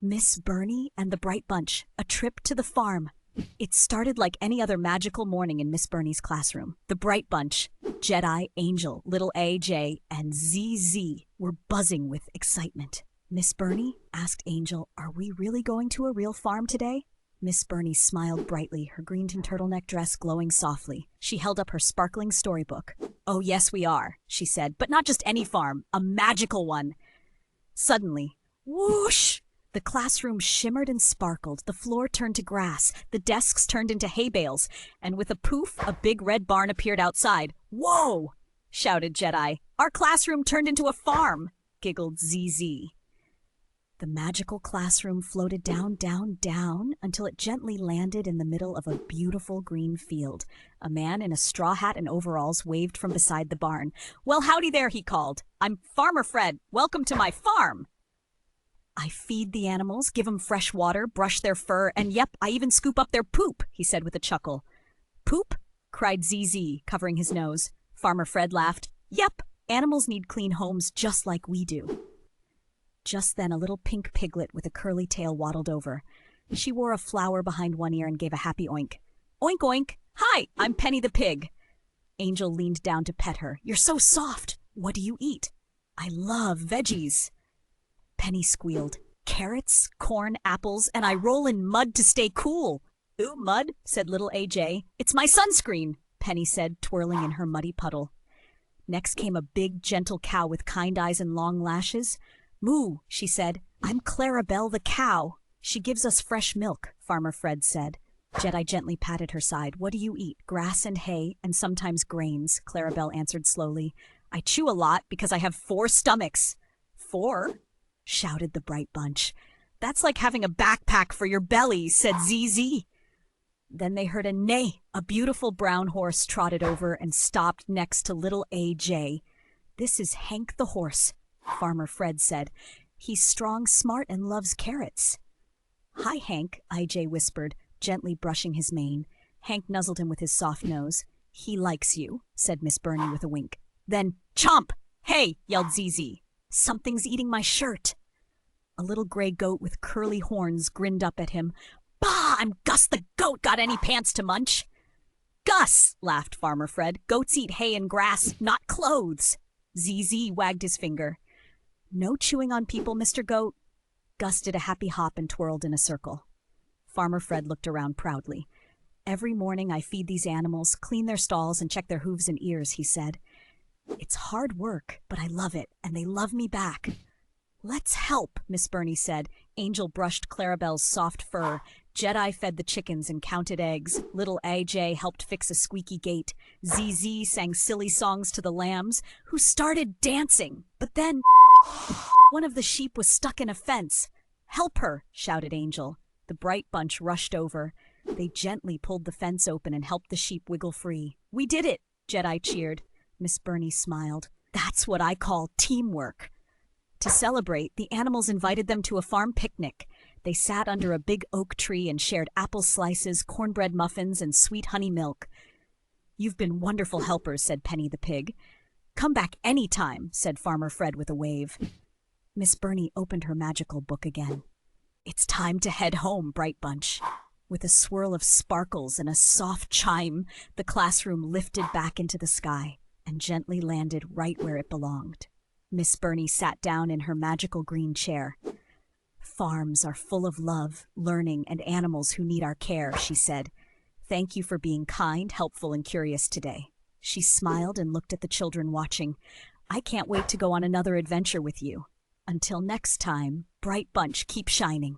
Miss Burney and the Bright Bunch, a trip to the farm. It started like any other magical morning in Miss Burney's classroom. The Bright Bunch, Jedi, Angel, Little AJ, and ZZ were buzzing with excitement. Miss Burney, asked Angel, are we really going to a real farm today? Miss Burney smiled brightly, her green turtleneck dress glowing softly. She held up her sparkling storybook. Oh, yes, we are, she said, but not just any farm, a magical one. Suddenly, whoosh! The classroom shimmered and sparkled, the floor turned to grass, the desks turned into hay bales, and with a poof, a big red barn appeared outside. Whoa! Shouted Jedi. Our classroom turned into a farm, giggled ZZ. The magical classroom floated down, down, down, until it gently landed in the middle of a beautiful green field. A man in a straw hat and overalls waved from beside the barn. Well, howdy there, he called. I'm Farmer Fred. Welcome to my farm. I feed the animals, give 'em fresh water, brush their fur, and yep, I even scoop up their poop, he said with a chuckle. Poop? Cried ZZ, covering his nose. Farmer Fred laughed. Yep, animals need clean homes just like we do. Just then a little pink piglet with a curly tail waddled over. She wore a flower behind one ear and gave a happy oink. Oink oink! Hi, I'm Penny the pig. Angel leaned down to pet her. You're so soft. What do you eat? I love veggies. Penny squealed. Carrots, corn, apples, and I roll in mud to stay cool. Ooh, mud, said little AJ. It's my sunscreen, Penny said, twirling in her muddy puddle. Next came a big, gentle cow with kind eyes and long lashes. Moo, she said. I'm Clarabelle the cow. She gives us fresh milk, Farmer Fred said. Jedi gently patted her side. What do you eat? Grass and hay, and sometimes grains, Clarabelle answered slowly. I chew a lot because I have 4 stomachs. 4? Shouted the Bright Bunch. That's like having a backpack for your belly, said ZZ. Then they heard a neigh. A beautiful brown horse trotted over and stopped next to little AJ. This is Hank the horse, Farmer Fred said. He's strong, smart, and loves carrots. Hi, Hank, IJ whispered, gently brushing his mane. Hank nuzzled him with his soft nose. He likes you, said Miss Burney with a wink. Then, chomp! Hey, yelled ZZ. Something's eating my shirt. A little gray goat with curly horns grinned up at him. Bah, I'm Gus the goat. Got any pants to munch? Gus, laughed Farmer Fred. Goats eat hay and grass, not clothes. ZZ wagged his finger. No chewing on people, Mr. Goat. Gus did a happy hop and twirled in a circle. Farmer Fred looked around proudly. Every morning I feed these animals, clean their stalls, and check their hooves and ears, he said. It's hard work, but I love it, and they love me back. Let's help, Miss Burney said. Angel brushed Clarabelle's soft fur. Jedi fed the chickens and counted eggs. Little AJ helped fix a squeaky gate. ZZ sang silly songs to the lambs, who started dancing. But then one of the sheep was stuck in a fence. Help her, shouted Angel. The Bright Bunch rushed over. They gently pulled the fence open and helped the sheep wiggle free. We did it, Jedi cheered. Miss Burney smiled. That's what I call teamwork. To celebrate, the animals invited them to a farm picnic. They sat under a big oak tree and shared apple slices, cornbread muffins, and sweet honey milk. You've been wonderful helpers, said Penny the pig. Come back any time, said Farmer Fred with a wave. Miss Burney opened her magical book again. It's time to head home, Bright Bunch. With a swirl of sparkles and a soft chime, the classroom lifted back into the sky and gently landed right where it belonged. Miss Burney sat down in her magical green chair. Farms are full of love, learning, and animals who need our care, she said. Thank you for being kind, helpful, and curious today. She smiled and looked at the children watching. I can't wait to go on another adventure with you. Until next time, Bright Bunch, keep shining.